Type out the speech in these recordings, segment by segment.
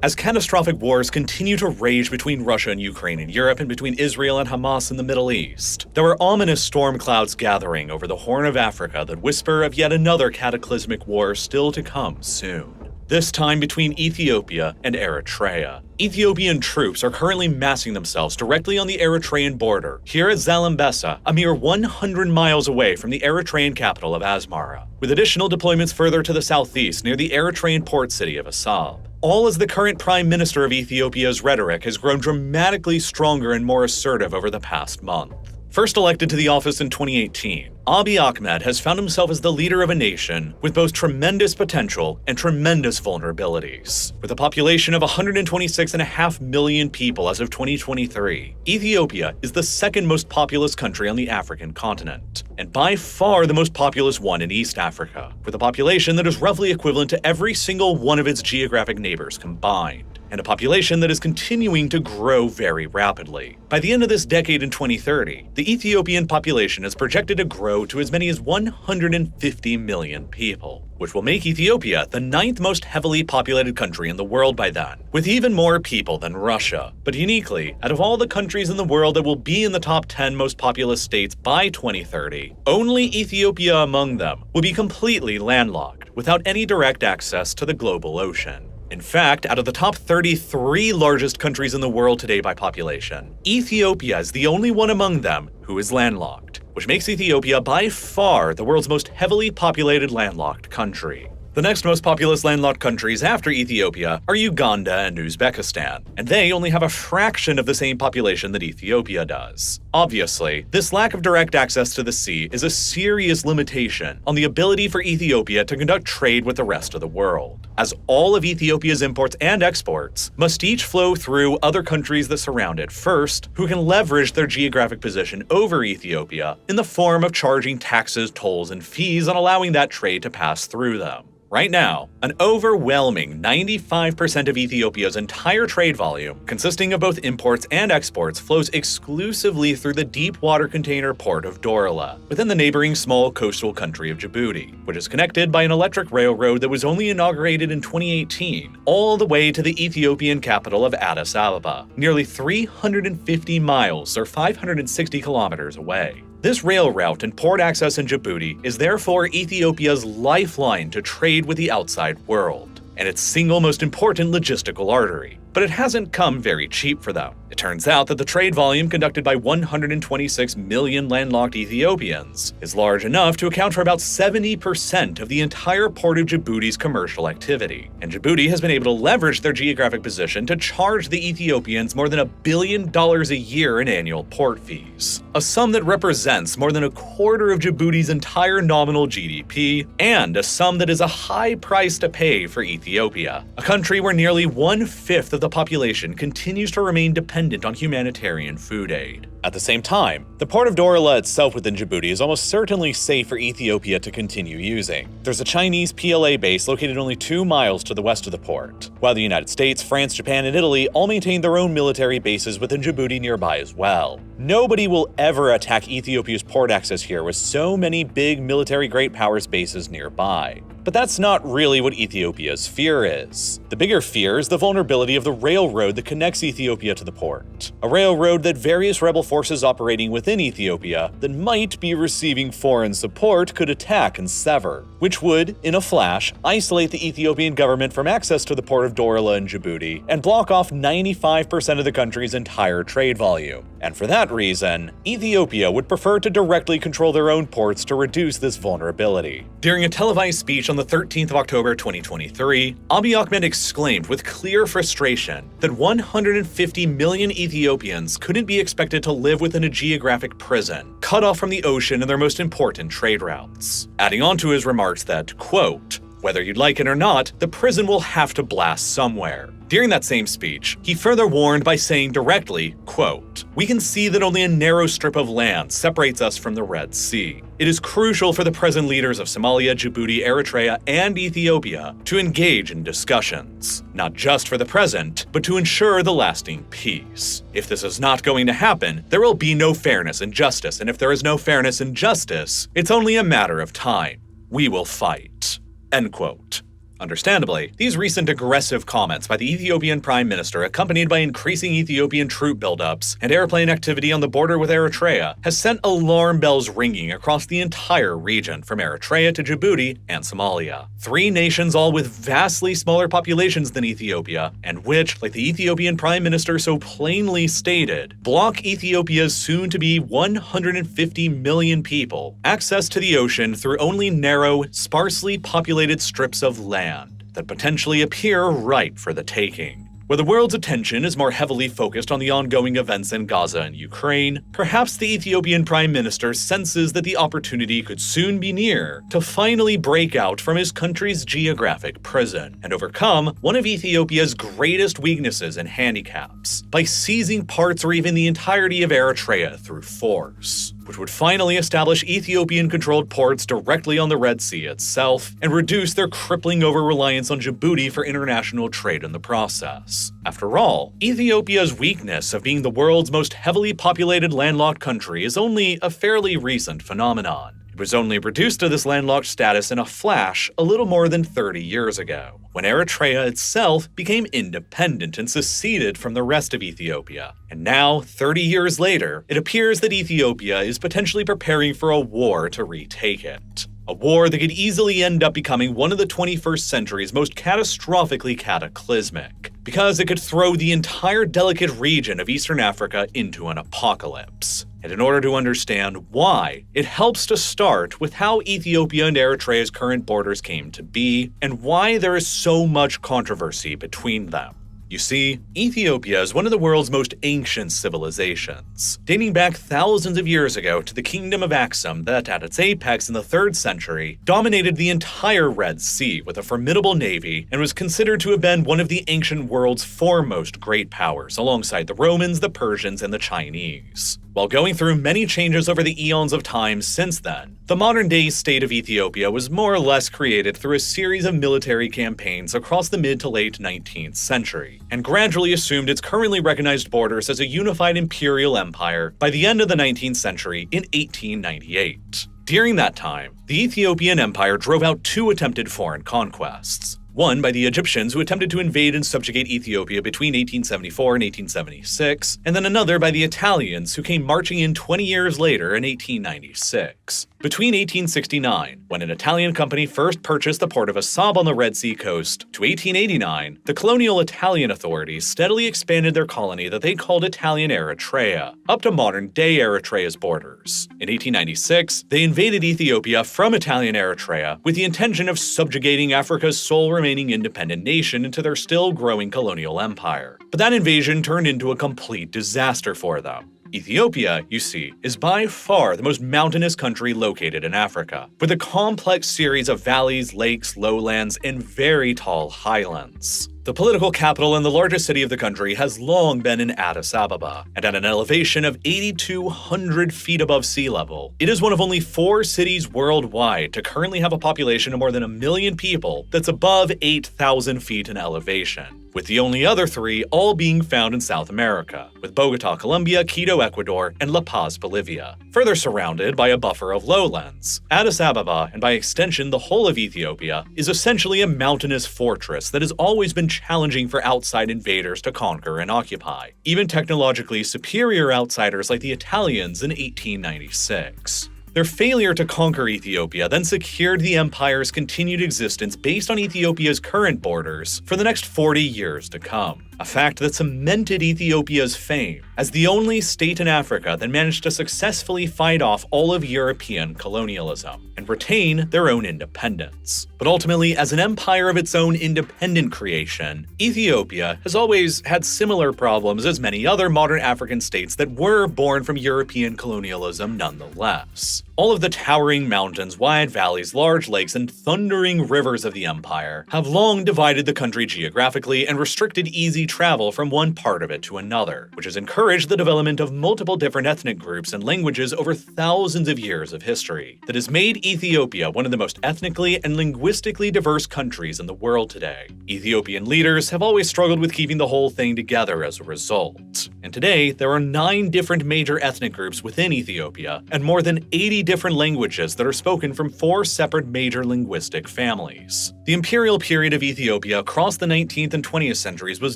As catastrophic wars continue to rage between Russia and Ukraine in Europe and between Israel and Hamas in the Middle East, there are ominous storm clouds gathering over the Horn of Africa that whisper of yet another cataclysmic war still to come soon. This time between Ethiopia and Eritrea. Ethiopian troops are currently massing themselves directly on the Eritrean border, here at Zalambesa, a mere 100 miles away from the Eritrean capital of Asmara, with additional deployments further to the southeast near the Eritrean port city of Assab. All as the current Prime Minister of Ethiopia's rhetoric has grown dramatically stronger and more assertive over the past month. First elected to the office in 2018, Abiy Ahmed has found himself as the leader of a nation with both tremendous potential and tremendous vulnerabilities. With a population of 126.5 million people as of 2023, Ethiopia is the second most populous country on the African continent, and by far the most populous one in East Africa, with a population that is roughly equivalent to every single one of its geographic neighbors combined, and a population that is continuing to grow very rapidly. By the end of this decade in 2030, the Ethiopian population is projected to grow to as many as 150 million people, which will make Ethiopia the 9th most heavily populated country in the world by then, with even more people than Russia. But uniquely, out of all the countries in the world that will be in the top 10 most populous states by 2030, only Ethiopia among them will be completely landlocked, without any direct access to the global ocean. In fact, out of the top 33 largest countries in the world today by population, Ethiopia is the only one among them who is landlocked, which makes Ethiopia by far the world's most heavily populated landlocked country. The next most populous landlocked countries after Ethiopia are Uganda and Uzbekistan, and they only have a fraction of the same population that Ethiopia does. Obviously, this lack of direct access to the sea is a serious limitation on the ability for Ethiopia to conduct trade with the rest of the world, as all of Ethiopia's imports and exports must each flow through other countries that surround it first, who can leverage their geographic position over Ethiopia in the form of charging taxes, tolls, and fees on allowing that trade to pass through them. Right now, an overwhelming 95% of Ethiopia's entire trade volume, consisting of both imports and exports, flows exclusively through the deep water container port of Dorala, within the neighboring small coastal country of Djibouti, which is connected by an electric railroad that was only inaugurated in 2018, all the way to the Ethiopian capital of Addis Ababa, nearly 350 miles or 560 kilometers away. This rail route and port access in Djibouti is therefore Ethiopia's lifeline to trade with the outside world, and its single most important logistical artery. But it hasn't come very cheap for them. It turns out that the trade volume conducted by 126 million landlocked Ethiopians is large enough to account for about 70% of the entire port of Djibouti's commercial activity, and Djibouti has been able to leverage their geographic position to charge the Ethiopians more than $1 billion a year in annual port fees, a sum that represents more than a quarter of Djibouti's entire nominal GDP, and a sum that is a high price to pay for Ethiopia, a country where nearly 1/5 of the population continues to remain dependent on humanitarian food aid. At the same time, the port of Dorala itself within Djibouti is almost certainly safe for Ethiopia to continue using. There's a Chinese PLA base located only 2 miles to the west of the port, while the United States, France, Japan, and Italy all maintain their own military bases within Djibouti nearby as well. Nobody will ever attack Ethiopia's port access here with so many big military great powers bases nearby. But that's not really what Ethiopia's fear is. The bigger fear is the vulnerability of the railroad that connects Ethiopia to the port. A railroad that various rebel forces operating within Ethiopia that might be receiving foreign support could attack and sever, which would, in a flash, isolate the Ethiopian government from access to the port of Dorala in Djibouti and block off 95% of the country's entire trade volume. And for that reason, Ethiopia would prefer to directly control their own ports to reduce this vulnerability. During a televised speech on the 13th of October 2023, Abiy Ahmed exclaimed with clear frustration that 150 million Ethiopians couldn't be expected to live within a geographic prison, cut off from the ocean and their most important trade routes. Adding on to his remarks that, quote, "Whether you'd like it or not, the prison will have to blast somewhere." During that same speech, he further warned by saying directly, quote, "We can see that only a narrow strip of land separates us from the Red Sea. It is crucial for the present leaders of Somalia, Djibouti, Eritrea, and Ethiopia to engage in discussions, not just for the present, but to ensure the lasting peace. If this is not going to happen, there will be no fairness and justice, and if there is no fairness and justice, it's only a matter of time. We will fight." End quote. Understandably, these recent aggressive comments by the Ethiopian Prime Minister, accompanied by increasing Ethiopian troop buildups and airplane activity on the border with Eritrea, has sent alarm bells ringing across the entire region from Eritrea to Djibouti and Somalia. Three nations all with vastly smaller populations than Ethiopia, and which, like the Ethiopian Prime Minister so plainly stated, block Ethiopia's soon-to-be 150 million people access to the ocean through only narrow, sparsely populated strips of land that potentially appear ripe for the taking. Where the world's attention is more heavily focused on the ongoing events in Gaza and Ukraine, perhaps the Ethiopian Prime Minister senses that the opportunity could soon be near to finally break out from his country's geographic prison and overcome one of Ethiopia's greatest weaknesses and handicaps by seizing parts or even the entirety of Eritrea through force, which would finally establish Ethiopian-controlled ports directly on the Red Sea itself and reduce their crippling over-reliance on Djibouti for international trade in the process. After all, Ethiopia's weakness of being the world's most heavily populated landlocked country is only a fairly recent phenomenon. It was only reduced to this landlocked status in a flash a little more than 30 years ago, when Eritrea itself became independent and seceded from the rest of Ethiopia. And now, 30 years later, it appears that Ethiopia is potentially preparing for a war to retake it. A war that could easily end up becoming one of the 21st century's most catastrophically cataclysmic, because it could throw the entire delicate region of Eastern Africa into an apocalypse. And in order to understand why, it helps to start with how Ethiopia and Eritrea's current borders came to be, and why there is so much controversy between them. You see, Ethiopia is one of the world's most ancient civilizations, dating back thousands of years ago to the Kingdom of Axum that, at its apex in the 3rd century, dominated the entire Red Sea with a formidable navy and was considered to have been one of the ancient world's foremost great powers, alongside the Romans, the Persians, and the Chinese. While going through many changes over the eons of time since then, the modern-day state of Ethiopia was more or less created through a series of military campaigns across the mid to late 19th century, and gradually assumed its currently recognized borders as a unified imperial empire by the end of the 19th century in 1898. During that time, the Ethiopian Empire drove out 2 attempted foreign conquests. One by the Egyptians, who attempted to invade and subjugate Ethiopia between 1874 and 1876, and then another by the Italians, who came marching in 20 years later in 1896. Between 1869, when an Italian company first purchased the port of Assab on the Red Sea coast, to 1889, the colonial Italian authorities steadily expanded their colony that they called Italian Eritrea, up to modern-day Eritrea's borders. In 1896, they invaded Ethiopia from Italian Eritrea with the intention of subjugating Africa's sole remaining independent nation into their still growing colonial empire. But that invasion turned into a complete disaster for them. Ethiopia, you see, is by far the most mountainous country located in Africa, with a complex series of valleys, lakes, lowlands, and very tall highlands. The political capital and the largest city of the country has long been in Addis Ababa, and at an elevation of 8,200 feet above sea level, it is one of only 4 cities worldwide to currently have a population of more than 1 million people that's above 8,000 feet in elevation, with the only other 3 all being found in South America, with Bogota, Colombia, Quito, Ecuador, and La Paz, Bolivia. Further surrounded by a buffer of lowlands, Addis Ababa, and by extension the whole of Ethiopia, is essentially a mountainous fortress that has always been challenging for outside invaders to conquer and occupy, even technologically superior outsiders like the Italians in 1896. Their failure to conquer Ethiopia then secured the empire's continued existence based on Ethiopia's current borders for the next 40 years to come. A fact that cemented Ethiopia's fame as the only state in Africa that managed to successfully fight off all of European colonialism and retain their own independence. But ultimately, as an empire of its own independent creation, Ethiopia has always had similar problems as many other modern African states that were born from European colonialism nonetheless. All of the towering mountains, wide valleys, large lakes, and thundering rivers of the empire have long divided the country geographically and restricted easy easy travel from one part of it to another, which has encouraged the development of multiple different ethnic groups and languages over thousands of years of history, that has made Ethiopia one of the most ethnically and linguistically diverse countries in the world today. Ethiopian leaders have always struggled with keeping the whole thing together as a result. And today, there are 9 different major ethnic groups within Ethiopia, and more than 80 different languages that are spoken from 4 separate major linguistic families. The imperial period of Ethiopia across the 19th and 20th centuries was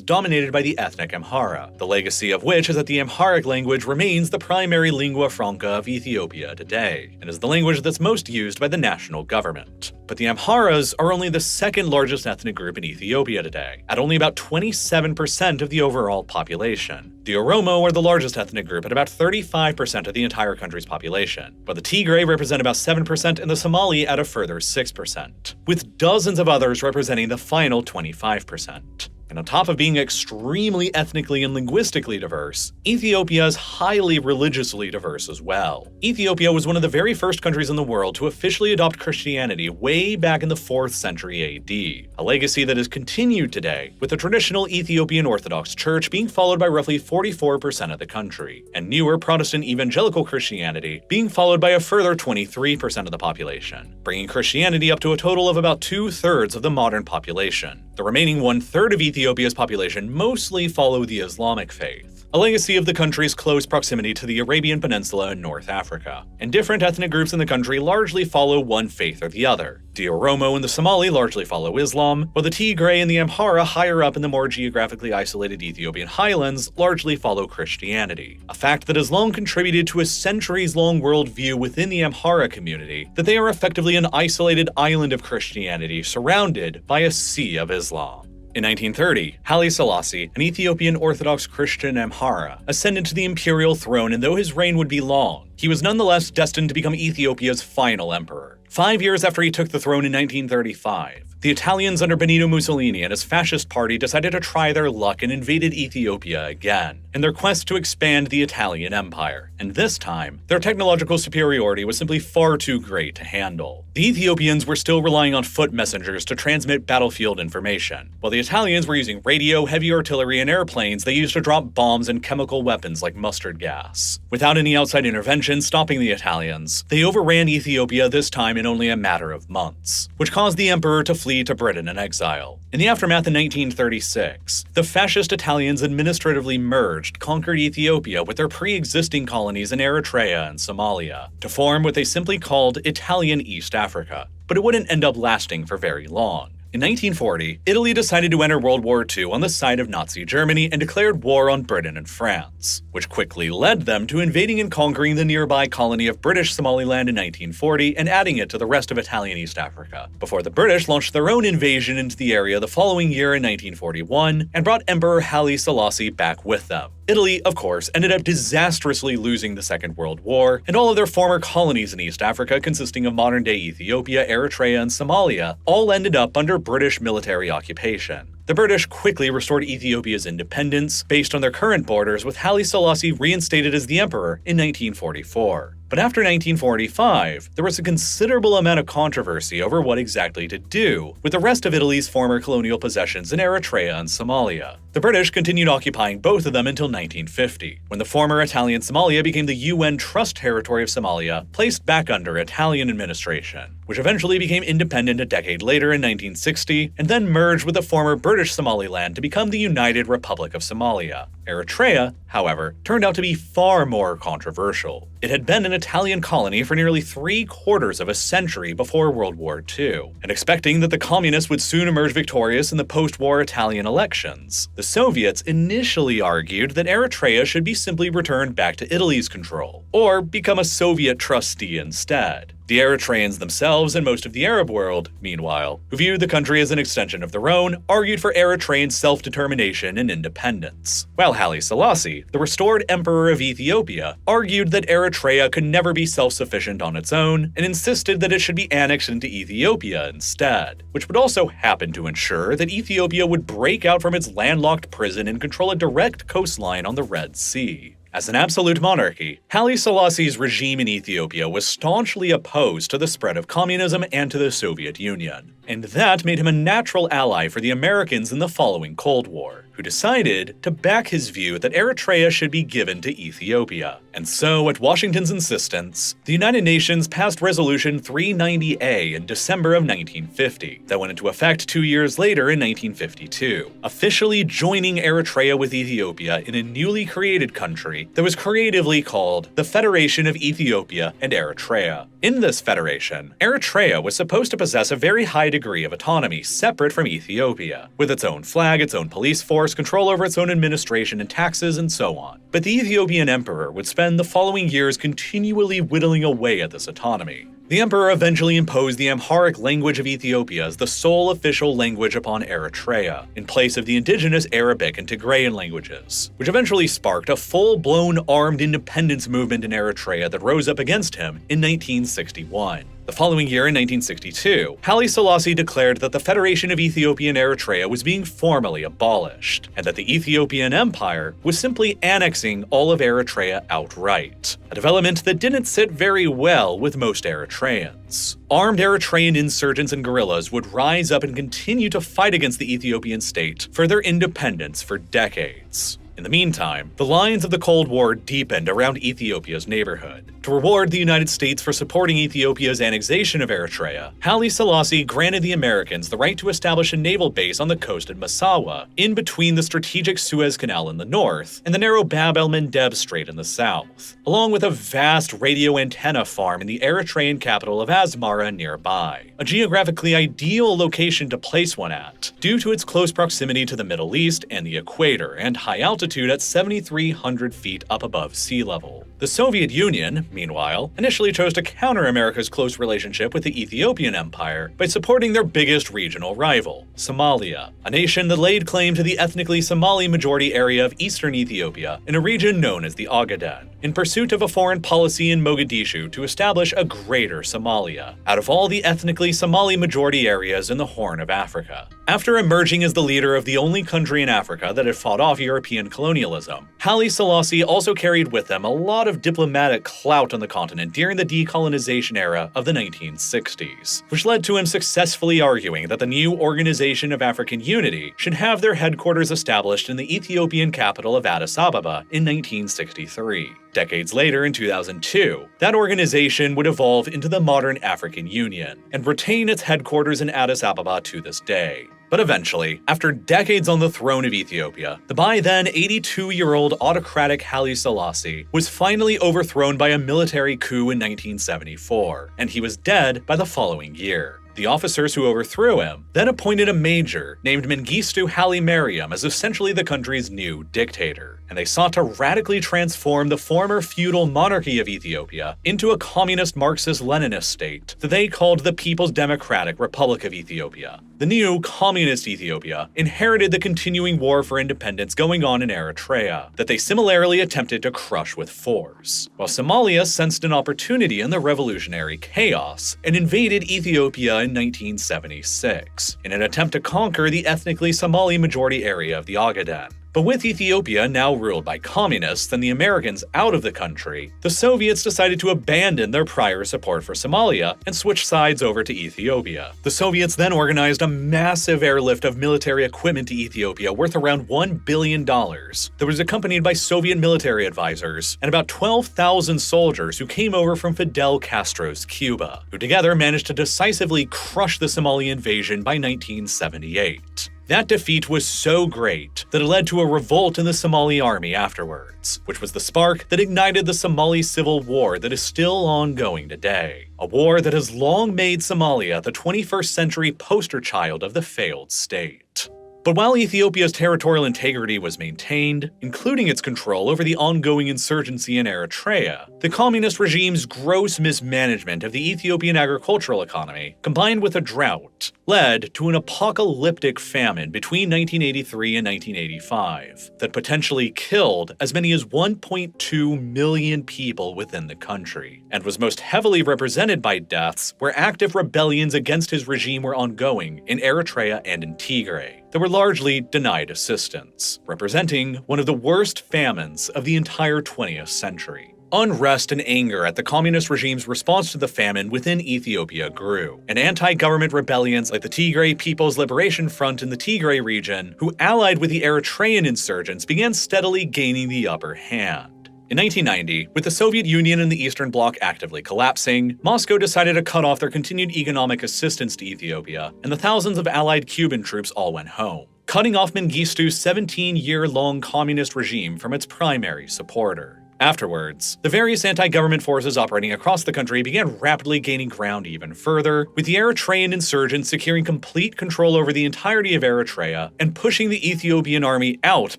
dominated by the ethnic Amhara, the legacy of which is that the Amharic language remains the primary lingua franca of Ethiopia today, and is the language that's most used by the national government. But the Amharas are only the second largest ethnic group in Ethiopia today, at only about 27% of the overall population. The Oromo are the largest ethnic group at about 35% of the entire country's population, while the Tigray represent about 7% and the Somali at a further 6%, with dozens of others representing the final 25%. And on top of being extremely ethnically and linguistically diverse, Ethiopia is highly religiously diverse as well. Ethiopia was one of the very first countries in the world to officially adopt Christianity way back in the 4th century AD, a legacy that has continued today, with the traditional Ethiopian Orthodox Church being followed by roughly 44% of the country, and newer Protestant evangelical Christianity being followed by a further 23% of the population, bringing Christianity up to a total of about 2/3 of the modern population. The remaining 1/3 of Ethiopia's population mostly follow the Islamic faith, a legacy of the country's close proximity to the Arabian Peninsula and North Africa. And different ethnic groups in the country largely follow one faith or the other. The Oromo and the Somali largely follow Islam, while the Tigray and the Amhara higher up in the more geographically isolated Ethiopian highlands largely follow Christianity, a fact that has long contributed to a centuries-long worldview within the Amhara community that they are effectively an isolated island of Christianity surrounded by a sea of Islam. In 1930, Haile Selassie, an Ethiopian Orthodox Christian Amhara, ascended to the imperial throne, and though his reign would be long, he was nonetheless destined to become Ethiopia's final emperor. 5 years after he took the throne in 1935, the Italians under Benito Mussolini and his fascist party decided to try their luck and invaded Ethiopia again, in their quest to expand the Italian Empire. And this time, their technological superiority was simply far too great to handle. The Ethiopians were still relying on foot messengers to transmit battlefield information, while the Italians were using radio, heavy artillery, and airplanes they used to drop bombs and chemical weapons like mustard gas. Without any outside intervention stopping the Italians, they overran Ethiopia this time in only a matter of months, which caused the emperor to flee to Britain in exile. In the aftermath in 1936, the fascist Italians administratively merged conquered Ethiopia with their pre-existing colonies in Eritrea and Somalia, to form what they simply called Italian East Africa, but it wouldn't end up lasting for very long. In 1940, Italy decided to enter World War II on the side of Nazi Germany and declared war on Britain and France, which quickly led them to invading and conquering the nearby colony of British Somaliland in 1940 and adding it to the rest of Italian East Africa, before the British launched their own invasion into the area the following year in 1941 and brought Emperor Haile Selassie back with them. Italy, of course, ended up disastrously losing the Second World War, and all of their former colonies in East Africa, consisting of modern-day Ethiopia, Eritrea, and Somalia, all ended up under British military occupation. The British quickly restored Ethiopia's independence based on their current borders, with Haile Selassie reinstated as the emperor in 1944. But after 1945, there was a considerable amount of controversy over what exactly to do with the rest of Italy's former colonial possessions in Eritrea and Somalia. The British continued occupying both of them until 1950, when the former Italian Somalia became the UN Trust Territory of Somalia, placed back under Italian administration, which eventually became independent a decade later in 1960, and then merged with the former British Somaliland to become the United Republic of Somalia. Eritrea, however, turned out to be far more controversial. It had been an Italian colony for nearly 3/4 of a century before World War II, and expecting that the communists would soon emerge victorious in the post-war Italian elections, the Soviets initially argued that Eritrea should be simply returned back to Italy's control, or become a Soviet trustee instead. The Eritreans themselves and most of the Arab world, meanwhile, who viewed the country as an extension of their own, argued for Eritrean self-determination and independence. While Haile Selassie, the restored emperor of Ethiopia, argued that Eritrea could never be self-sufficient on its own, and insisted that it should be annexed into Ethiopia instead, which would also happen to ensure that Ethiopia would break out from its landlocked prison and control a direct coastline on the Red Sea. As an absolute monarchy, Haile Selassie's regime in Ethiopia was staunchly opposed to the spread of communism and to the Soviet Union, and that made him a natural ally for the Americans in the following Cold War, who decided to back his view that Eritrea should be given to Ethiopia. And so, at Washington's insistence, the United Nations passed Resolution 390A in December of 1950, that went into effect 2 years later in 1952, officially joining Eritrea with Ethiopia in a newly created country that was creatively called the Federation of Ethiopia and Eritrea. In this federation, Eritrea was supposed to possess a very high degree of autonomy separate from Ethiopia, with its own flag, its own police force, control over its own administration and taxes, and so on. But the Ethiopian emperor would spend the following years continually whittling away at this autonomy. The emperor eventually imposed the Amharic language of Ethiopia as the sole official language upon Eritrea, in place of the indigenous Arabic and Tigrayan languages, which eventually sparked a full-blown armed independence movement in Eritrea that rose up against him in 1961. The following year, in 1962, Haile Selassie declared that the Federation of Ethiopia and Eritrea was being formally abolished, and that the Ethiopian Empire was simply annexing all of Eritrea outright, a development that didn't sit very well with most Eritreans. Armed Eritrean insurgents and guerrillas would rise up and continue to fight against the Ethiopian state for their independence for decades. In the meantime, the lines of the Cold War deepened around Ethiopia's neighborhood. To reward the United States for supporting Ethiopia's annexation of Eritrea, Haile Selassie granted the Americans the right to establish a naval base on the coast at Massawa, in between the strategic Suez Canal in the north and the narrow Bab el-Mandeb Strait in the south, along with a vast radio antenna farm in the Eritrean capital of Asmara nearby, a geographically ideal location to place one at, due to its close proximity to the Middle East and the equator, and high altitude at 7,300 feet up above sea level. The Soviet Union, meanwhile, initially chose to counter America's close relationship with the Ethiopian Empire by supporting their biggest regional rival, Somalia, a nation that laid claim to the ethnically Somali majority area of eastern Ethiopia in a region known as the Ogaden, in pursuit of a foreign policy in Mogadishu to establish a greater Somalia, out of all the ethnically Somali majority areas in the Horn of Africa. After emerging as the leader of the only country in Africa that had fought off European colonialism, Haile Selassie also carried with him a lot of diplomatic clout on the continent during the decolonization era of the 1960s, which led to him successfully arguing that the new Organization of African Unity should have their headquarters established in the Ethiopian capital of Addis Ababa in 1963. Decades later, in 2002, that organization would evolve into the modern African Union and retain its headquarters in Addis Ababa to this day. But eventually, after decades on the throne of Ethiopia, the by then 82-year-old autocratic Haile Selassie was finally overthrown by a military coup in 1974, and he was dead by the following year. The officers who overthrew him then appointed a major named Mengistu Haile Mariam as essentially the country's new dictator, and they sought to radically transform the former feudal monarchy of Ethiopia into a communist Marxist-Leninist state that they called the People's Democratic Republic of Ethiopia. The new communist Ethiopia inherited the continuing war for independence going on in Eritrea that they similarly attempted to crush with force, while Somalia sensed an opportunity in the revolutionary chaos and invaded Ethiopia in 1976 in an attempt to conquer the ethnically Somali majority area of the Ogaden. But with Ethiopia now ruled by communists and the Americans out of the country, the Soviets decided to abandon their prior support for Somalia and switch sides over to Ethiopia. The Soviets then organized a massive airlift of military equipment to Ethiopia worth around $1 billion that was accompanied by Soviet military advisors and about 12,000 soldiers who came over from Fidel Castro's Cuba, who together managed to decisively crush the Somali invasion by 1978. That defeat was so great that it led to a revolt in the Somali army afterwards, which was the spark that ignited the Somali civil war that is still ongoing today. A war that has long made Somalia the 21st century poster child of the failed state. But while Ethiopia's territorial integrity was maintained, including its control over the ongoing insurgency in Eritrea, the communist regime's gross mismanagement of the Ethiopian agricultural economy, combined with a drought, led to an apocalyptic famine between 1983 and 1985 that potentially killed as many as 1.2 million people within the country, and was most heavily represented by deaths where active rebellions against his regime were ongoing in Eritrea and in Tigray. that were largely denied assistance, representing one of the worst famines of the entire 20th century. Unrest and anger at the communist regime's response to the famine within Ethiopia grew, and anti-government rebellions like the Tigray People's Liberation Front in the Tigray region, who allied with the Eritrean insurgents, began steadily gaining the upper hand. In 1990, with the Soviet Union and the Eastern Bloc actively collapsing, Moscow decided to cut off their continued economic assistance to Ethiopia, and the thousands of allied Cuban troops all went home, cutting off Mengistu's 17-year-long communist regime from its primary supporter. Afterwards, the various anti-government forces operating across the country began rapidly gaining ground even further, with the Eritrean insurgents securing complete control over the entirety of Eritrea and pushing the Ethiopian army out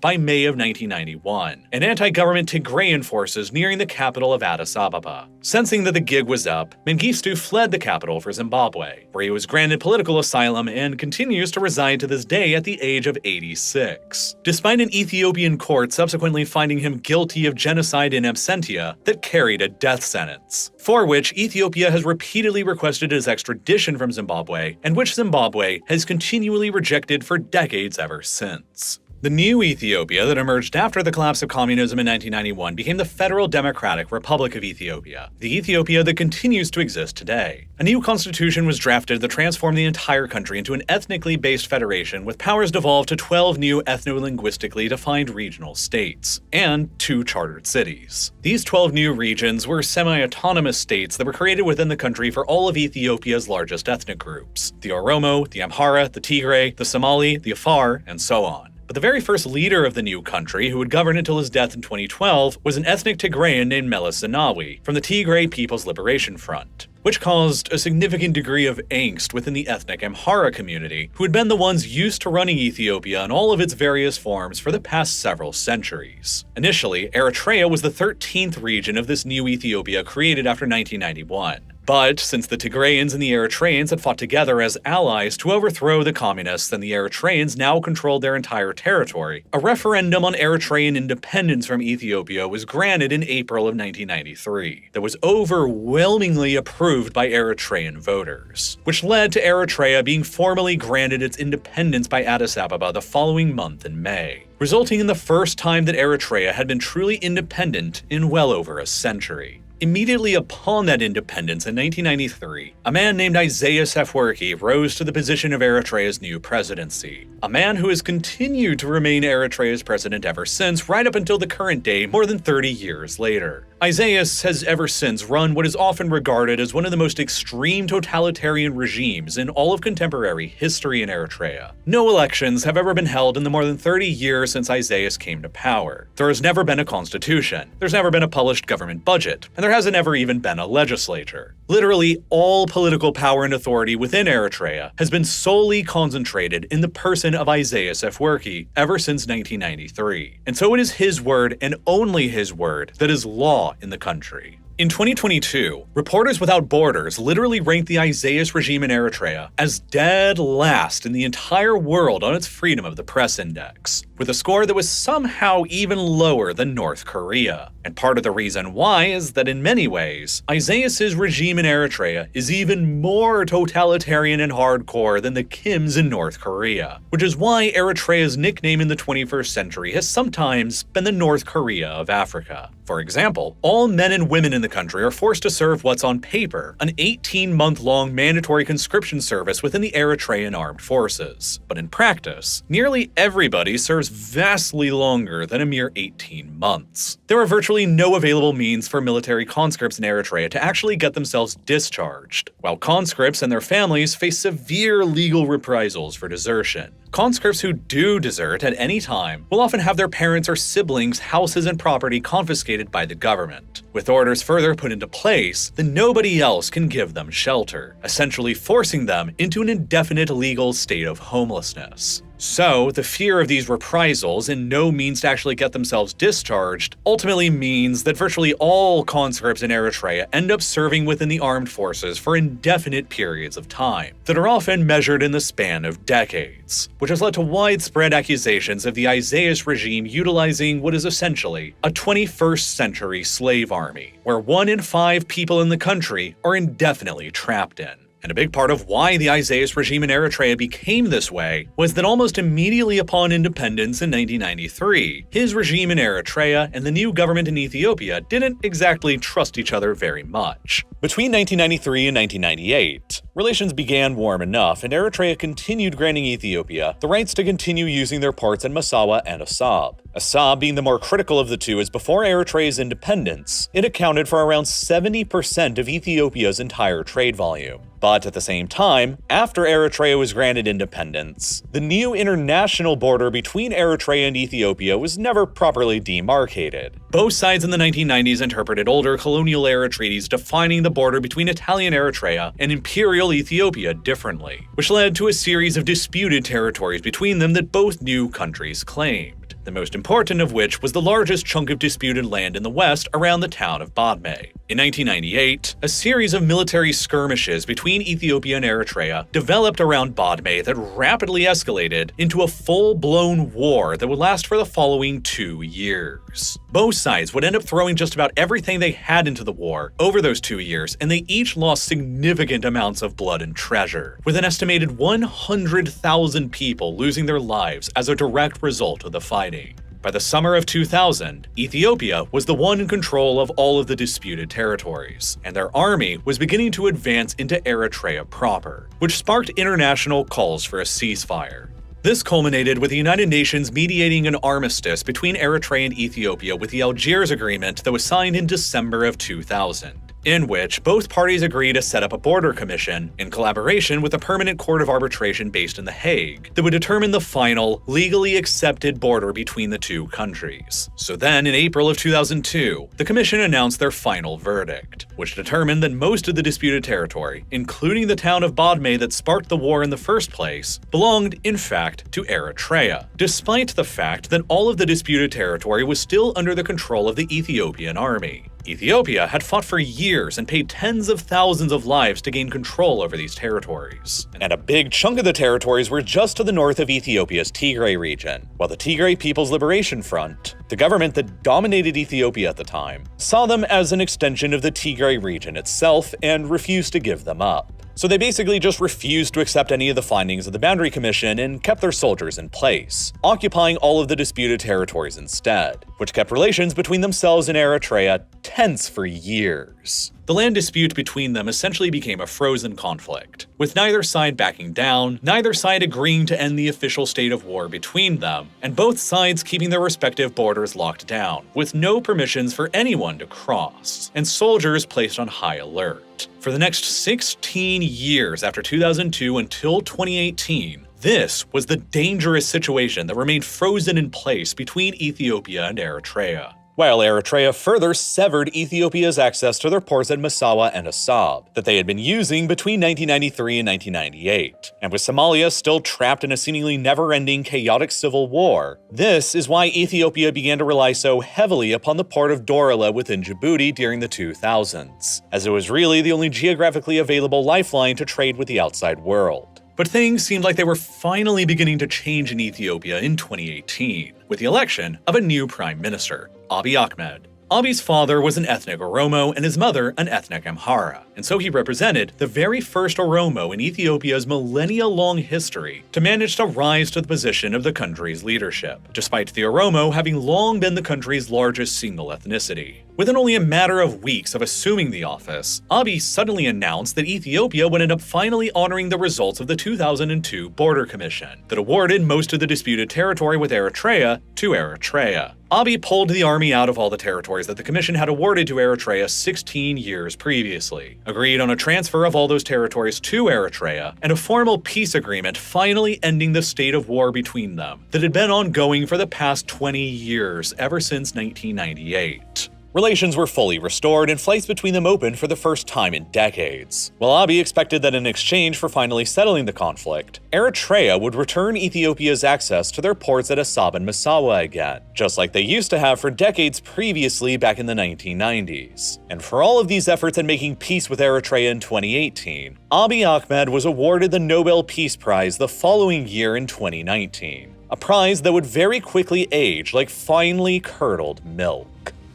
by May of 1991, and anti-government Tigrayan forces nearing the capital of Addis Ababa. Sensing that the gig was up, Mengistu fled the capital for Zimbabwe, where he was granted political asylum and continues to reside to this day at the age of 86, despite an Ethiopian court subsequently finding him guilty of genocide in absentia that carried a death sentence, for which Ethiopia has repeatedly requested his extradition from Zimbabwe, and which Zimbabwe has continually rejected for decades ever since. The new Ethiopia that emerged after the collapse of communism in 1991 became the Federal Democratic Republic of Ethiopia, the Ethiopia that continues to exist today. A new constitution was drafted that transformed the entire country into an ethnically based federation with powers devolved to 12 new ethno-linguistically defined regional states, and 2 chartered cities. These 12 new regions were semi-autonomous states that were created within the country for all of Ethiopia's largest ethnic groups: the Oromo, the Amhara, the Tigray, the Somali, the Afar, and so on. But the very first leader of the new country, who would govern until his death in 2012, was an ethnic Tigrayan named Meles Zenawi from the Tigray People's Liberation Front, which caused a significant degree of angst within the ethnic Amhara community, who had been the ones used to running Ethiopia in all of its various forms for the past several centuries. Initially, Eritrea was the 13th region of this new Ethiopia created after 1991. But since the Tigrayans and the Eritreans had fought together as allies to overthrow the communists and the Eritreans now controlled their entire territory, a referendum on Eritrean independence from Ethiopia was granted in April of 1993 that was overwhelmingly approved by Eritrean voters, which led to Eritrea being formally granted its independence by Addis Ababa the following month in May, resulting in the first time that Eritrea had been truly independent in well over a century. Immediately upon that independence in 1993, a man named Isaias Afwerki rose to the position of Eritrea's new presidency, a man who has continued to remain Eritrea's president ever since, right up until the current day, more than 30 years later. Isaias has ever since run what is often regarded as one of the most extreme totalitarian regimes in all of contemporary history in Eritrea. No elections have ever been held in the more than 30 years since Isaias came to power. There has never been a constitution, there's never been a published government budget, and there hasn't ever even been a legislature. Literally all political power and authority within Eritrea has been solely concentrated in the person of Isaias Afwerki ever since 1993. And so it is his word, and only his word, that is law in the country. In 2022, Reporters Without Borders literally ranked the Isaias regime in Eritrea as dead last in the entire world on its Freedom of the Press Index, with a score that was somehow even lower than North Korea. And part of the reason why is that in many ways, Isaias's regime in Eritrea is even more totalitarian and hardcore than the Kims in North Korea, which is why Eritrea's nickname in the 21st century has sometimes been the North Korea of Africa. For example, all men and women in the country are forced to serve what's on paper an 18-month-long mandatory conscription service within the Eritrean armed forces. But in practice, nearly everybody serves vastly longer than a mere 18 months. There are virtually no available means for military conscripts in Eritrea to actually get themselves discharged, while conscripts and their families face severe legal reprisals for desertion. Conscripts who do desert at any time will often have their parents or siblings' houses and property confiscated by the government, with orders further put into place that nobody else can give them shelter, essentially forcing them into an indefinite legal state of homelessness. So, the fear of these reprisals and no means to actually get themselves discharged ultimately means that virtually all conscripts in Eritrea end up serving within the armed forces for indefinite periods of time that are often measured in the span of decades, which has led to widespread accusations of the Isaias regime utilizing what is essentially a 21st century slave army, where 1 in 5 people in the country are indefinitely trapped in. And a big part of why the Isaias regime in Eritrea became this way was that almost immediately upon independence in 1993, his regime in Eritrea and the new government in Ethiopia didn't exactly trust each other very much. Between 1993 and 1998, relations began warm enough, and Eritrea continued granting Ethiopia the rights to continue using their ports in Massawa and Assab. Assab being the more critical of the two, as before Eritrea's independence, it accounted for around 70% of Ethiopia's entire trade volume. But at the same time, after Eritrea was granted independence, the new international border between Eritrea and Ethiopia was never properly demarcated. Both sides in the 1990s interpreted older colonial-era treaties defining the border between Italian Eritrea and Imperial Ethiopia differently, which led to a series of disputed territories between them that both new countries claimed. The most important of which was the largest chunk of disputed land in the west around the town of Badme. In 1998, a series of military skirmishes between Ethiopia and Eritrea developed around Badme that rapidly escalated into a full-blown war that would last for the following 2 years. Both sides would end up throwing just about everything they had into the war over those 2 years, and they each lost significant amounts of blood and treasure, with an estimated 100,000 people losing their lives as a direct result of the fighting. By the summer of 2000, Ethiopia was the one in control of all of the disputed territories, and their army was beginning to advance into Eritrea proper, which sparked international calls for a ceasefire. This culminated with the United Nations mediating an armistice between Eritrea and Ethiopia with the Algiers Agreement that was signed in December of 2000. In which both parties agreed to set up a border commission in collaboration with a permanent court of arbitration based in The Hague that would determine the final, legally accepted border between the two countries. So then, in April of 2002, the commission announced their final verdict, which determined that most of the disputed territory, including the town of Badme that sparked the war in the first place, belonged, in fact, to Eritrea, despite the fact that all of the disputed territory was still under the control of the Ethiopian army. Ethiopia had fought for years and paid tens of thousands of lives to gain control over these territories. And a big chunk of the territories were just to the north of Ethiopia's Tigray region, while the Tigray People's Liberation Front, the government that dominated Ethiopia at the time, saw them as an extension of the Tigray region itself and refused to give them up. So they basically just refused to accept any of the findings of the Boundary Commission and kept their soldiers in place, occupying all of the disputed territories instead, which kept relations between themselves and Eritrea tense for years. The land dispute between them essentially became a frozen conflict, with neither side backing down, neither side agreeing to end the official state of war between them, and both sides keeping their respective borders locked down, with no permissions for anyone to cross, and soldiers placed on high alert. For the next 16 years after 2002 until 2018, this was the dangerous situation that remained frozen in place between Ethiopia and Eritrea. While Eritrea further severed Ethiopia's access to their ports at Massawa and Assab that they had been using between 1993 and 1998. And with Somalia still trapped in a seemingly never-ending chaotic civil war, this is why Ethiopia began to rely so heavily upon the port of Dorala within Djibouti during the 2000s, as it was really the only geographically available lifeline to trade with the outside world. But things seemed like they were finally beginning to change in Ethiopia in 2018, with the election of a new prime minister, Abiy Ahmed. Abiy's father was an ethnic Oromo and his mother an ethnic Amhara, and so he represented the very first Oromo in Ethiopia's millennia-long history to manage to rise to the position of the country's leadership, despite the Oromo having long been the country's largest single ethnicity. Within only a matter of weeks of assuming the office, Abiy suddenly announced that Ethiopia would end up finally honoring the results of the 2002 Border Commission that awarded most of the disputed territory with Eritrea to Eritrea. Abiy pulled the army out of all the territories that the commission had awarded to Eritrea 16 years previously, agreed on a transfer of all those territories to Eritrea, and a formal peace agreement finally ending the state of war between them that had been ongoing for the past 20 years ever since 1998. Relations were fully restored and flights between them opened for the first time in decades. While Abiy expected that in exchange for finally settling the conflict, Eritrea would return Ethiopia's access to their ports at Assab and Massawa again, just like they used to have for decades previously back in the 1990s. And for all of these efforts at making peace with Eritrea in 2018, Abiy Ahmed was awarded the Nobel Peace Prize the following year in 2019, a prize that would very quickly age like finely curdled milk.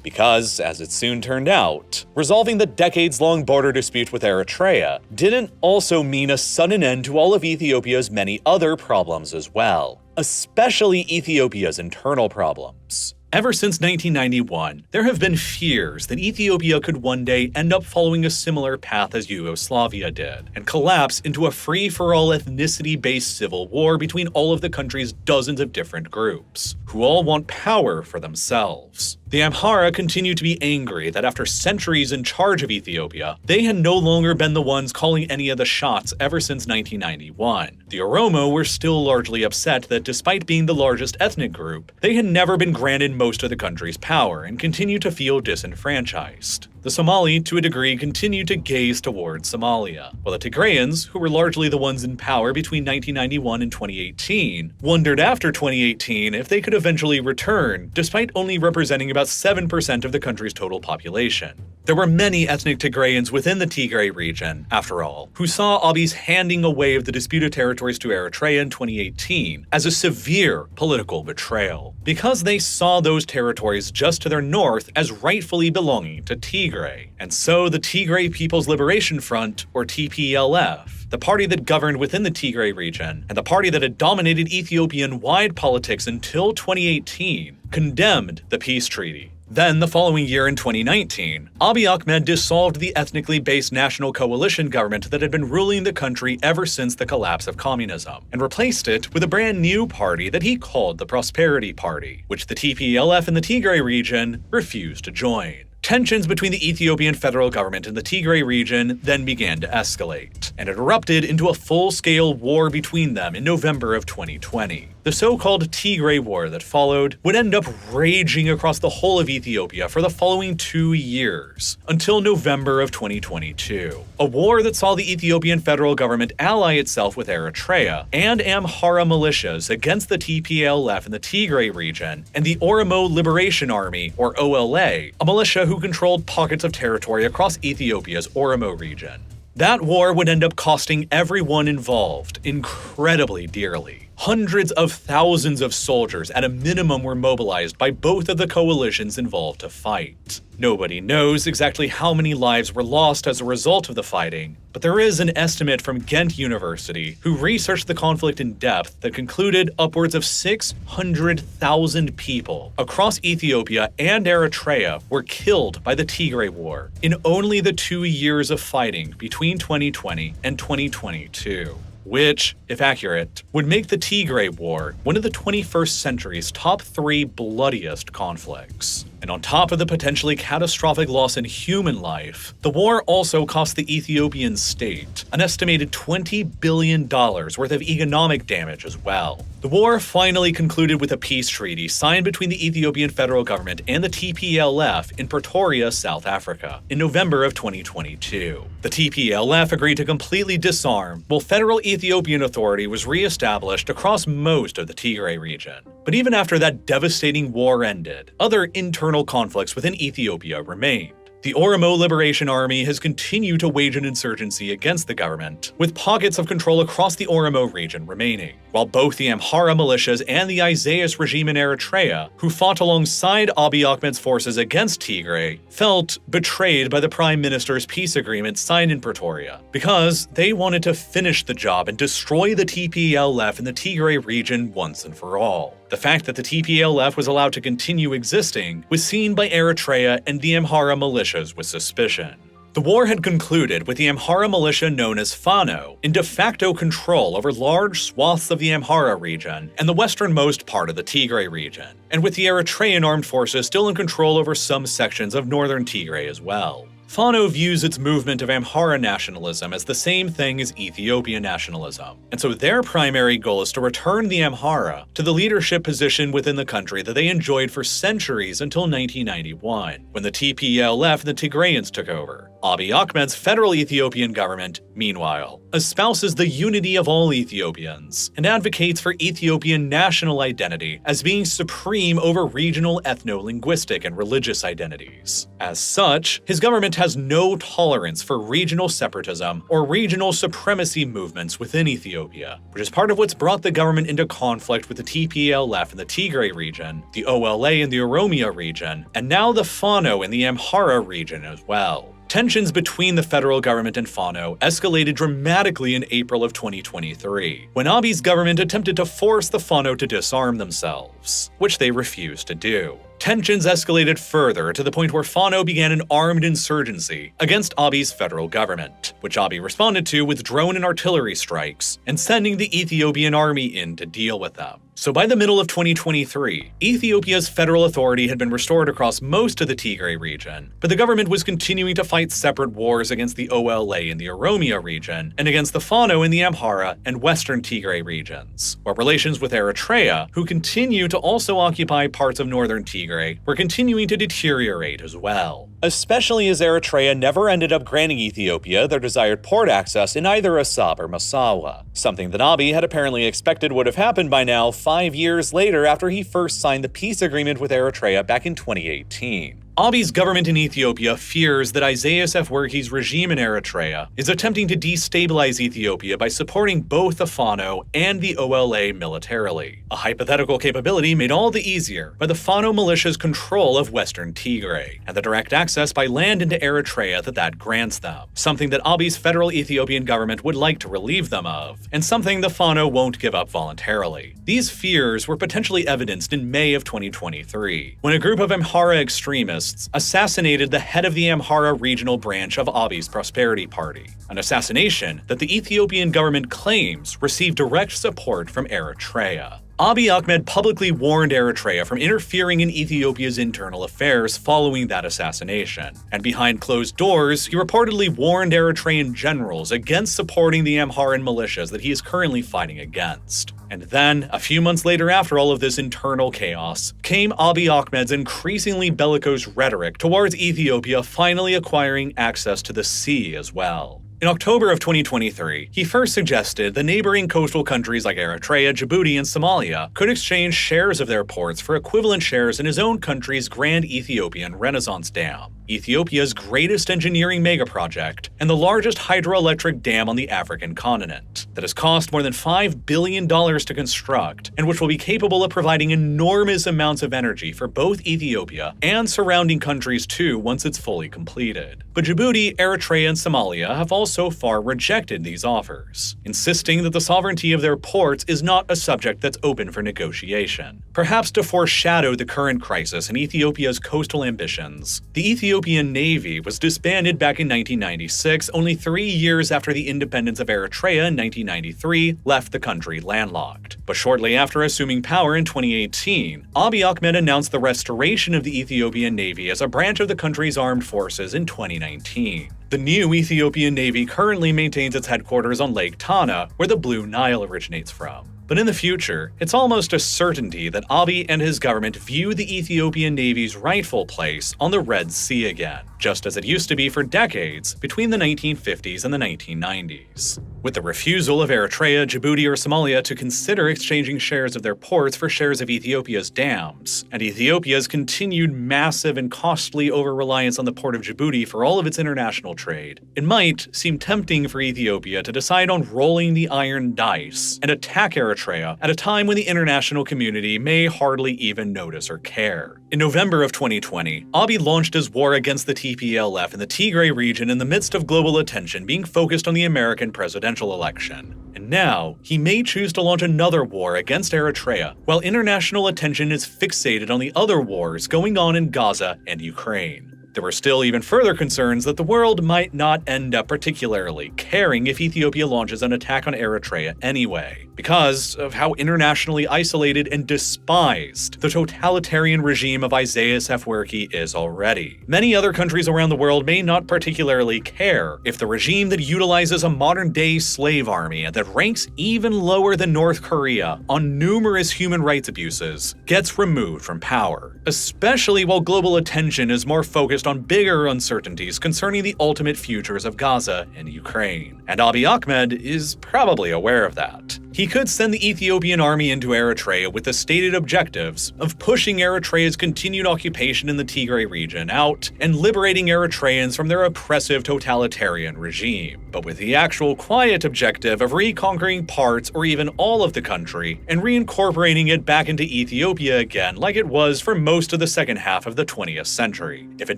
Because, as it soon turned out, resolving the decades-long border dispute with Eritrea didn't also mean a sudden end to all of Ethiopia's many other problems as well, especially Ethiopia's internal problems. Ever since 1991, there have been fears that Ethiopia could one day end up following a similar path as Yugoslavia did, and collapse into a free-for-all ethnicity-based civil war between all of the country's dozens of different groups, who all want power for themselves. The Amhara continue to be angry that after centuries in charge of Ethiopia, they had no longer been the ones calling any of the shots ever since 1991. The Oromo were still largely upset that despite being the largest ethnic group, they had never been granted most of the country's power and continue to feel disenfranchised. The Somali, to a degree, continue to gaze towards Somalia, while the Tigrayans, who were largely the ones in power between 1991 and 2018, wondered after 2018 if they could eventually return, despite only representing about 7% of the country's total population. There were many ethnic Tigrayans within the Tigray region, after all, who saw Abiy's handing away of the disputed territories to Eritrea in 2018 as a severe political betrayal, because they saw those territories just to their north as rightfully belonging to Tigray. And so the Tigray People's Liberation Front, or TPLF, the party that governed within the Tigray region, and the party that had dominated Ethiopian-wide politics until 2018, condemned the peace treaty. Then, the following year in 2019, Abiy Ahmed dissolved the ethnically based national coalition government that had been ruling the country ever since the collapse of communism, and replaced it with a brand new party that he called the Prosperity Party, which the TPLF in the Tigray region refused to join. Tensions between the Ethiopian federal government and the Tigray region then began to escalate, and it erupted into a full-scale war between them in November of 2020. The so-called Tigray War that followed would end up raging across the whole of Ethiopia for the following 2 years, until November of 2022. A war that saw the Ethiopian federal government ally itself with Eritrea and Amhara militias against the TPLF in the Tigray region and the Oromo Liberation Army, or OLA, a militia who controlled pockets of territory across Ethiopia's Oromo region. That war would end up costing everyone involved incredibly dearly. Hundreds of thousands of soldiers at a minimum were mobilized by both of the coalitions involved to fight. Nobody knows exactly how many lives were lost as a result of the fighting, but there is an estimate from Ghent University, who researched the conflict in depth, that concluded upwards of 600,000 people across Ethiopia and Eritrea were killed by the Tigray War in only the 2 years of fighting between 2020 and 2022. Which, if accurate, would make the Tigray War one of the 21st century's top 3 bloodiest conflicts. And on top of the potentially catastrophic loss in human life, the war also cost the Ethiopian state an estimated $20 billion worth of economic damage as well. The war finally concluded with a peace treaty signed between the Ethiopian federal government and the TPLF in Pretoria, South Africa, in November of 2022. The TPLF agreed to completely disarm, while federal Ethiopian authority was re-established across most of the Tigray region. But even after that devastating war ended, other internal conflicts within Ethiopia remained. The Oromo Liberation Army has continued to wage an insurgency against the government, with pockets of control across the Oromo region remaining, while both the Amhara militias and the Isaias regime in Eritrea, who fought alongside Abiy Ahmed's forces against Tigray, felt betrayed by the Prime Minister's peace agreement signed in Pretoria, because they wanted to finish the job and destroy the TPLF in the Tigray region once and for all. The fact that the TPLF was allowed to continue existing was seen by Eritrea and the Amhara militias with suspicion. The war had concluded with the Amhara militia known as Fano in de facto control over large swaths of the Amhara region and the westernmost part of the Tigray region, and with the Eritrean armed forces still in control over some sections of northern Tigray as well. Fano views its movement of Amhara nationalism as the same thing as Ethiopian nationalism, and so their primary goal is to return the Amhara to the leadership position within the country that they enjoyed for centuries until 1991, when the TPLF and the Tigrayans took over. Abiy Ahmed's federal Ethiopian government, meanwhile, espouses the unity of all Ethiopians and advocates for Ethiopian national identity as being supreme over regional ethno-linguistic and religious identities. As such, his government has no tolerance for regional separatism or regional supremacy movements within Ethiopia, which is part of what's brought the government into conflict with the TPLF in the Tigray region, the OLA in the Oromia region, and now the Fano in the Amhara region as well. Tensions between the federal government and Fano escalated dramatically in April of 2023, when Abiy's government attempted to force the Fano to disarm themselves, which they refused to do. Tensions escalated further to the point where Fano began an armed insurgency against Abiy's federal government, which Abiy responded to with drone and artillery strikes and sending the Ethiopian army in to deal with them. So by the middle of 2023, Ethiopia's federal authority had been restored across most of the Tigray region, but the government was continuing to fight separate wars against the OLA in the Oromia region and against the Fano in the Amhara and western Tigray regions, while relations with Eritrea, who continue to also occupy parts of northern Tigray, were continuing to deteriorate as well. Especially as Eritrea never ended up granting Ethiopia their desired port access in either Assab or Massawa, something that Abiy had apparently expected would have happened by now 5 years later after he first signed the peace agreement with Eritrea back in 2018. Abiy's government in Ethiopia fears that Isaias Afwerki's regime in Eritrea is attempting to destabilize Ethiopia by supporting both the Fano and the OLA militarily, a hypothetical capability made all the easier by the Fano militia's control of western Tigray and the direct access by land into Eritrea that grants them, something that Abiy's federal Ethiopian government would like to relieve them of, and something the Fano won't give up voluntarily. These fears were potentially evidenced in May of 2023, when a group of Amhara extremists assassinated the head of the Amhara regional branch of Abiy's Prosperity Party, an assassination that the Ethiopian government claims received direct support from Eritrea. Abiy Ahmed publicly warned Eritrea from interfering in Ethiopia's internal affairs following that assassination, and behind closed doors, he reportedly warned Eritrean generals against supporting the Amharan militias that he is currently fighting against. And then, a few months later after all of this internal chaos, came Abiy Ahmed's increasingly bellicose rhetoric towards Ethiopia finally acquiring access to the sea as well. In October of 2023, he first suggested the neighboring coastal countries like Eritrea, Djibouti, and Somalia could exchange shares of their ports for equivalent shares in his own country's Grand Ethiopian Renaissance Dam, Ethiopia's greatest engineering megaproject and the largest hydroelectric dam on the African continent, that has cost more than $5 billion to construct and which will be capable of providing enormous amounts of energy for both Ethiopia and surrounding countries too once it's fully completed. But Djibouti, Eritrea, and Somalia have all so far rejected these offers, insisting that the sovereignty of their ports is not a subject that's open for negotiation. Perhaps to foreshadow the current crisis in Ethiopia's coastal ambitions, the Ethiopian Navy was disbanded back in 1996, only 3 years after the independence of Eritrea in 1993 left the country landlocked. But shortly after assuming power in 2018, Abiy Ahmed announced the restoration of the Ethiopian Navy as a branch of the country's armed forces in 2019. The new Ethiopian Navy currently maintains its headquarters on Lake Tana, where the Blue Nile originates from. But in the future, it's almost a certainty that Abiy and his government view the Ethiopian Navy's rightful place on the Red Sea again, just as it used to be for decades between the 1950s and the 1990s. With the refusal of Eritrea, Djibouti, or Somalia to consider exchanging shares of their ports for shares of Ethiopia's dams, and Ethiopia's continued massive and costly over-reliance on the port of Djibouti for all of its international trade, it might seem tempting for Ethiopia to decide on rolling the iron dice and attack Eritrea at a time when the international community may hardly even notice or care. In November of 2020, Abiy launched his war against the TPLF in the Tigray region in the midst of global attention being focused on the American presidential election. And now, he may choose to launch another war against Eritrea, while international attention is fixated on the other wars going on in Gaza and Ukraine. There were still even further concerns that the world might not end up particularly caring if Ethiopia launches an attack on Eritrea anyway, because of how internationally isolated and despised the totalitarian regime of Isaias Afwerki is already. Many other countries around the world may not particularly care if the regime that utilizes a modern-day slave army and that ranks even lower than North Korea on numerous human rights abuses gets removed from power, especially while global attention is more focused on bigger uncertainties concerning the ultimate futures of Gaza and Ukraine. And Abiy Ahmed is probably aware of that. He could send the Ethiopian army into Eritrea with the stated objectives of pushing Eritrea's continued occupation in the Tigray region out and liberating Eritreans from their oppressive totalitarian regime, but with the actual quiet objective of reconquering parts or even all of the country and reincorporating it back into Ethiopia again like it was for most of the second half of the 20th century. If it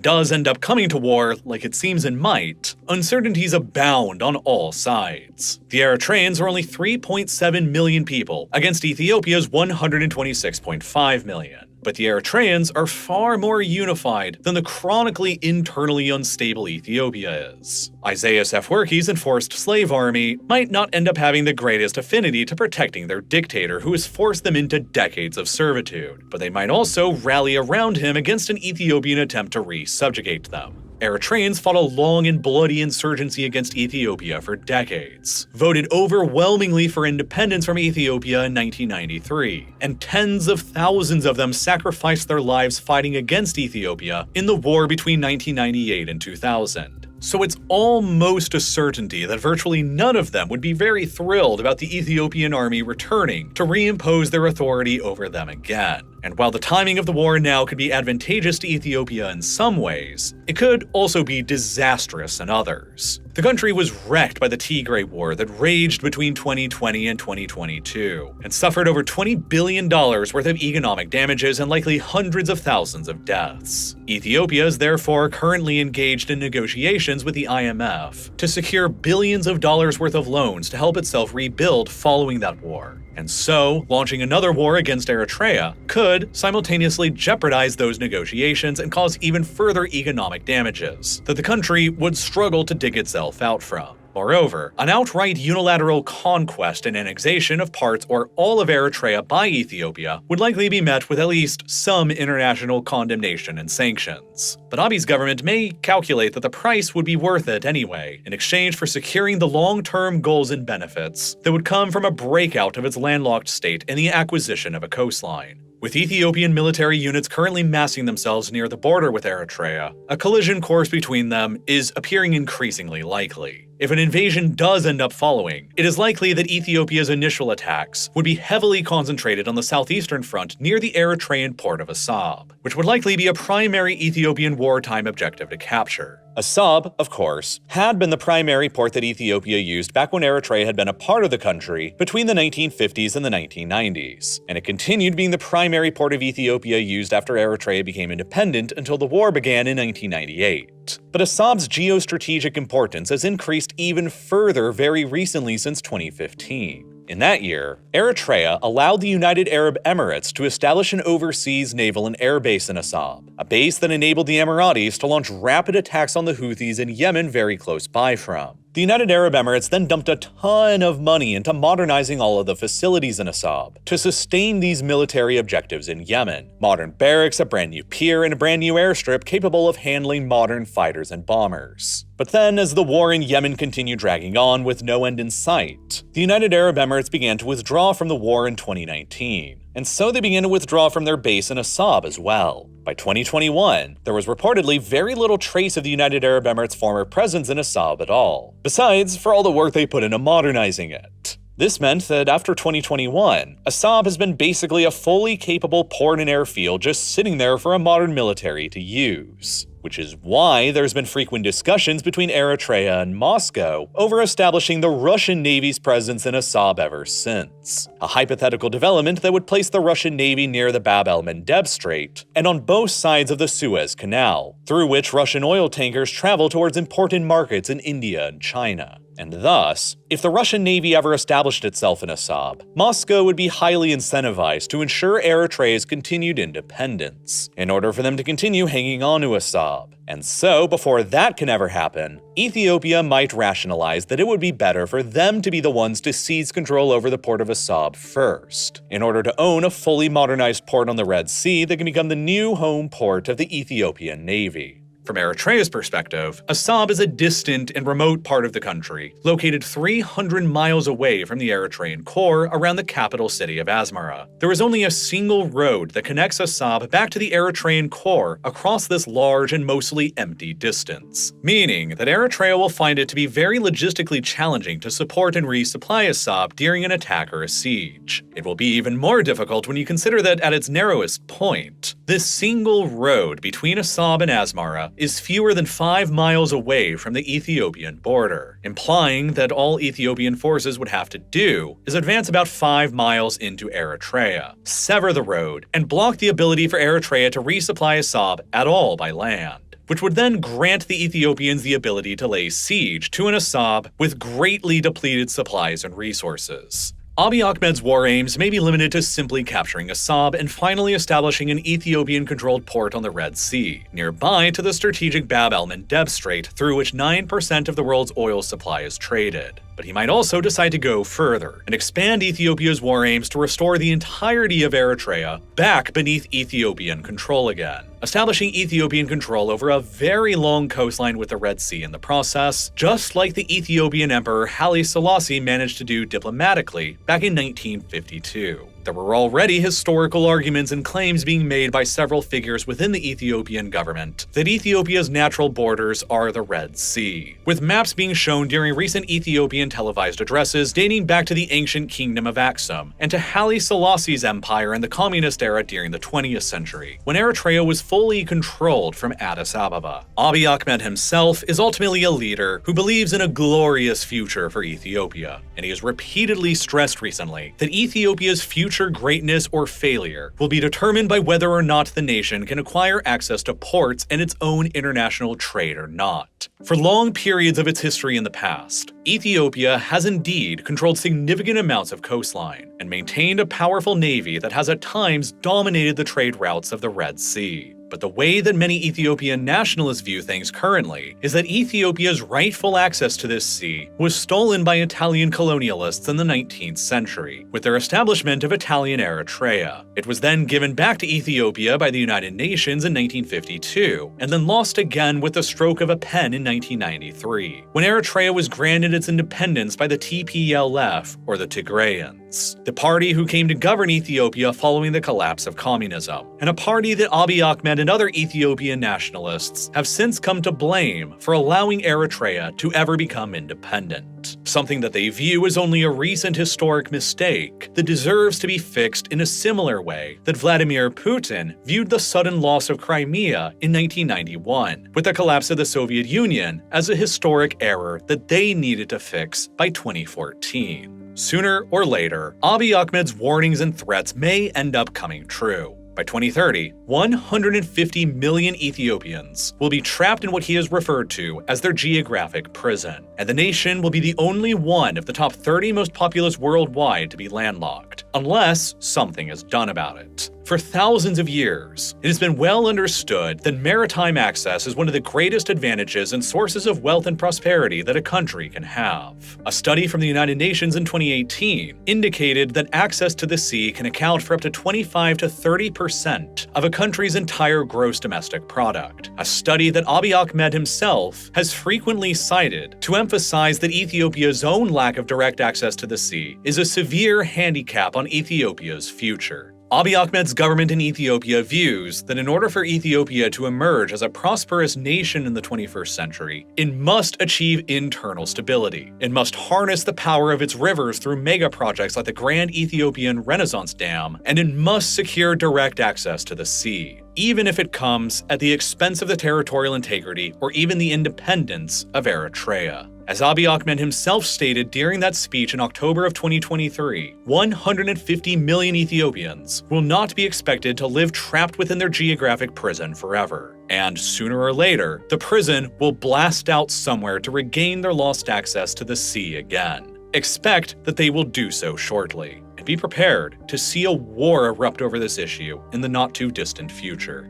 does end up coming to war, like it seems it might, uncertainties abound on all sides. The Eritreans are only 3.7 million people against Ethiopia's 126.5 million. But the Eritreans are far more unified than the chronically internally unstable Ethiopia is. Isaias Afwerki's enforced slave army might not end up having the greatest affinity to protecting their dictator who has forced them into decades of servitude, but they might also rally around him against an Ethiopian attempt to re-subjugate them. Eritreans fought a long and bloody insurgency against Ethiopia for decades, voted overwhelmingly for independence from Ethiopia in 1993, and tens of thousands of them sacrificed their lives fighting against Ethiopia in the war between 1998 and 2000. So it's almost a certainty that virtually none of them would be very thrilled about the Ethiopian army returning to reimpose their authority over them again. And while the timing of the war now could be advantageous to Ethiopia in some ways, it could also be disastrous in others. The country was wrecked by the Tigray War that raged between 2020 and 2022, and suffered over $20 billion worth of economic damages and likely hundreds of thousands of deaths. Ethiopia is therefore currently engaged in negotiations with the IMF to secure billions of dollars worth of loans to help itself rebuild following that war. And so, launching another war against Eritrea could simultaneously jeopardize those negotiations and cause even further economic damages that the country would struggle to dig itself out from. Moreover, an outright unilateral conquest and annexation of parts or all of Eritrea by Ethiopia would likely be met with at least some international condemnation and sanctions. But Abiy's government may calculate that the price would be worth it anyway, in exchange for securing the long-term goals and benefits that would come from a breakout of its landlocked state and the acquisition of a coastline. With Ethiopian military units currently massing themselves near the border with Eritrea, a collision course between them is appearing increasingly likely. If an invasion does end up following, it is likely that Ethiopia's initial attacks would be heavily concentrated on the southeastern front near the Eritrean port of Assab, which would likely be a primary Ethiopian wartime objective to capture. Assab, of course, had been the primary port that Ethiopia used back when Eritrea had been a part of the country between the 1950s and the 1990s, and it continued being the primary port of Ethiopia used after Eritrea became independent until the war began in 1998. But Assab's geostrategic importance has increased even further very recently since 2015. In that year, Eritrea allowed the United Arab Emirates to establish an overseas naval and air base in Assab, a base that enabled the Emiratis to launch rapid attacks on the Houthis in Yemen very close by from. The United Arab Emirates then dumped a ton of money into modernizing all of the facilities in Assab to sustain these military objectives in Yemen. Modern barracks, a brand new pier, and a brand new airstrip capable of handling modern fighters and bombers. But then, as the war in Yemen continued dragging on with no end in sight, the United Arab Emirates began to withdraw from the war in 2019. And so they began to withdraw from their base in Assab as well. By 2021, there was reportedly very little trace of the United Arab Emirates' former presence in Assab at all, besides for all the work they put into modernizing it. This meant that after 2021, Assab has been basically a fully capable port and airfield just sitting there for a modern military to use. Which is why there's been frequent discussions between Eritrea and Moscow over establishing the Russian Navy's presence in Assab ever since. A hypothetical development that would place the Russian Navy near the Bab el-Mandeb Strait and on both sides of the Suez Canal, through which Russian oil tankers travel towards important markets in India and China. And thus, if the Russian Navy ever established itself in Assab, Moscow would be highly incentivized to ensure Eritrea's continued independence, in order for them to continue hanging on to Assab. And so, before that can ever happen, Ethiopia might rationalize that it would be better for them to be the ones to seize control over the port of Assab first, in order to own a fully modernized port on the Red Sea that can become the new home port of the Ethiopian Navy. From Eritrea's perspective, Assab is a distant and remote part of the country, located 300 miles away from the Eritrean core around the capital city of Asmara. There is only a single road that connects Assab back to the Eritrean core across this large and mostly empty distance, meaning that Eritrea will find it to be very logistically challenging to support and resupply Assab during an attack or a siege. It will be even more difficult when you consider that at its narrowest point, this single road between Assab and Asmara is fewer than 5 miles away from the Ethiopian border, implying that all Ethiopian forces would have to do is advance about 5 miles into Eritrea, sever the road, and block the ability for Eritrea to resupply Assab at all by land, which would then grant the Ethiopians the ability to lay siege to an Assab with greatly depleted supplies and resources. Abiy Ahmed's war aims may be limited to simply capturing Assab and finally establishing an Ethiopian-controlled port on the Red Sea, nearby to the strategic Bab el-Mandeb Strait through which 9% of the world's oil supply is traded. But he might also decide to go further and expand Ethiopia's war aims to restore the entirety of Eritrea back beneath Ethiopian control again, establishing Ethiopian control over a very long coastline with the Red Sea in the process, just like the Ethiopian Emperor Haile Selassie managed to do diplomatically back in 1952. There were already historical arguments and claims being made by several figures within the Ethiopian government that Ethiopia's natural borders are the Red Sea, with maps being shown during recent Ethiopian televised addresses dating back to the ancient kingdom of Aksum and to Haile Selassie's empire in the communist era during the 20th century, when Eritrea was fully controlled from Addis Ababa. Abiy Ahmed himself is ultimately a leader who believes in a glorious future for Ethiopia, and he has repeatedly stressed recently that Ethiopia's future greatness or failure will be determined by whether or not the nation can acquire access to ports and its own international trade or not. For long periods of its history in the past, Ethiopia has indeed controlled significant amounts of coastline and maintained a powerful navy that has at times dominated the trade routes of the Red Sea. But the way that many Ethiopian nationalists view things currently is that Ethiopia's rightful access to this sea was stolen by Italian colonialists in the 19th century, with their establishment of Italian Eritrea. It was then given back to Ethiopia by the United Nations in 1952, and then lost again with the stroke of a pen in 1993, when Eritrea was granted its independence by the TPLF, or the Tigrayans, the party who came to govern Ethiopia following the collapse of communism, and a party that Abiy Ahmed and other Ethiopian nationalists have since come to blame for allowing Eritrea to ever become independent, something that they view as only a recent historic mistake that deserves to be fixed in a similar way that Vladimir Putin viewed the sudden loss of Crimea in 1991, with the collapse of the Soviet Union, as a historic error that they needed to fix by 2014. Sooner or later, Abiy Ahmed's warnings and threats may end up coming true. By 2030, 150 million Ethiopians will be trapped in what he has referred to as their geographic prison, and the nation will be the only one of the top 30 most populous worldwide to be landlocked, unless something is done about it. For thousands of years, it has been well understood that maritime access is one of the greatest advantages and sources of wealth and prosperity that a country can have. A study from the United Nations in 2018 indicated that access to the sea can account for up to 25 to 30% of a country's entire gross domestic product, a study that Abiy Ahmed himself has frequently cited to emphasize that Ethiopia's own lack of direct access to the sea is a severe handicap on Ethiopia's future. Abiy Ahmed's government in Ethiopia views that in order for Ethiopia to emerge as a prosperous nation in the 21st century, it must achieve internal stability. It must harness the power of its rivers through mega projects like the Grand Ethiopian Renaissance Dam, and it must secure direct access to the sea, even if it comes at the expense of the territorial integrity or even the independence of Eritrea. As Abiy Ahmed himself stated during that speech in October of 2023, 150 million Ethiopians will not be expected to live trapped within their geographic prison forever. And sooner or later, the prison will blast out somewhere to regain their lost access to the sea again. Expect that they will do so shortly, and be prepared to see a war erupt over this issue in the not-too-distant future.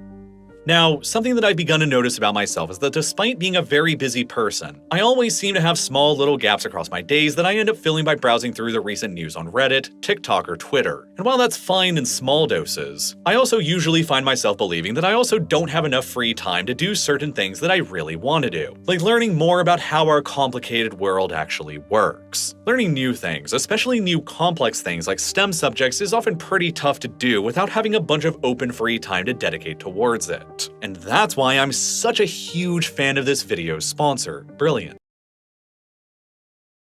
Now, something that I've begun to notice about myself is that despite being a very busy person, I always seem to have small little gaps across my days that I end up filling by browsing through the recent news on Reddit, TikTok, or Twitter. And while that's fine in small doses, I also usually find myself believing that I also don't have enough free time to do certain things that I really want to do, like learning more about how our complicated world actually works. Learning new things, especially new complex things like STEM subjects, is often pretty tough to do without having a bunch of open free time to dedicate towards it. And that's why I'm such a huge fan of this video's sponsor, Brilliant.